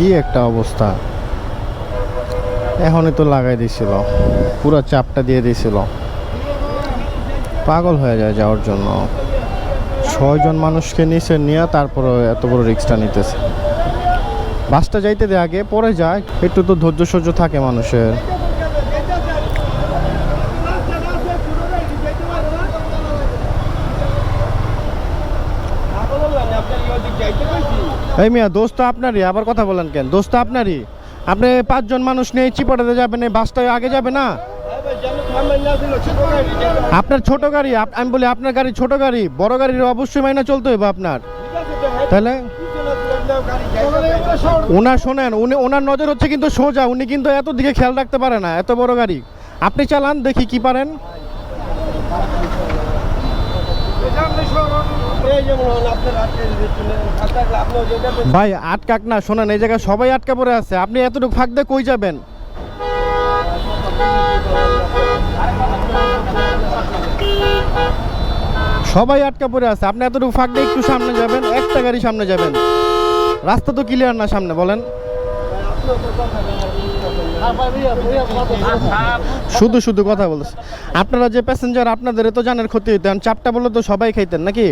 কি একটা অবস্থা, এখনই তো লাগাই দিছিল, পুরো চাপটা দিয়ে দিছিল, পাগল হয়ে যায় যাওয়ার জন্য। 6 জন মানুষকে নিচে নিয়ে তারপরে এত বড় রিস্কটা নিতেছে। বাসটা যাইতে দে আগে, পরে যায়, একটু তো ধৈর্য সহ্য থাকে মানুষের। এই মিয়া, দোস্ত আপনারই, আবার কথা বলেন কেন? দোস্ত আপনারই, আপনি 5 জন মানুষ নিয়ে চিপাটাতে যাবেন, এই বাসটা আগে যাবে না? আপনার ছোট গাড়ি, আমি বলি আপনার গাড়ি ছোট গাড়ি, বড় গাড়ির অবশ্যই মাইনা চলতে হইবে আপনার। তাহলে ওনার শোনেন, ওনার নজর হচ্ছে কিন্তু সোজা, উনি কিন্তু এত দিকে খেয়াল রাখতে পারে না, এত বড় গাড়ি। আপনি চালান, দেখি কি পারেন। ভাই আটকাক না, শোনেন এই জায়গায় সবাই আটকা পড়ে আছে, আপনি এতটুকু ফাঁক দিয়ে কই যাবেন? সবাই আটকা পড়ে আছে, আপনি এতটুকু ফাঁক দিয়ে একটু সামনে যাবেন, একটা গাড়ি সামনে যাবেন, রাস্তা তো ক্লিয়ার না সামনে, বলেন। শুধু শুধু কথা বলছে। আপনারা যে প্যাসেঞ্জার, আপনাদের তো জানের ক্ষতি হইতে, চাপটা বললে তো সবাই খাইতেন নাকি?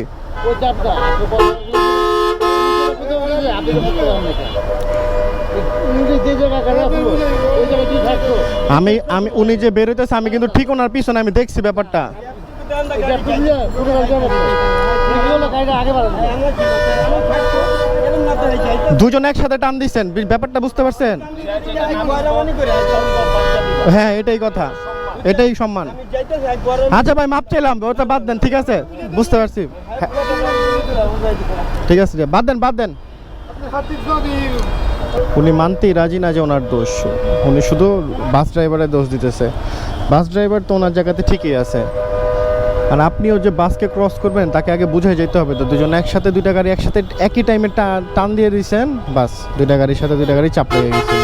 আমি উনি যে বেরোতেছে, আমি কিন্তু ঠিক ওনার পিছনে আমি দেখছি ব্যাপারটা। দুজন একসাথে টান দিচ্ছেন, ব্যাপারটা বুঝতে পারছেন? হ্যাঁ, এটাই কথা, এটাই সম্মান। আচ্ছা ভাই, মাপ চাইলাম, ওটা বাদ দেন, ঠিক আছে, বুঝতে পারছি। ঠিক আছে, বাদ দেন, বাদ দেন। উনি মানতেই রাজি না যে ওনার দোষ, উনি শুধু বাস ড্রাইভারের দোষ দিতেছে। বাস ড্রাইভার তো ওনার জায়গাতে ঠিকই আছে, আর আপনিও যে বাসকে ক্রস করবেন তাকে আগে বুঝে যেতে হবে। তো দুজন একসাথে, দুইটা গাড়ি একসাথে একই টাইমে টান দিয়ে দিয়েছেন, বাস দুইটা গাড়ির সাথে দুইটা গাড়ি চাপ লেগে গেছিল।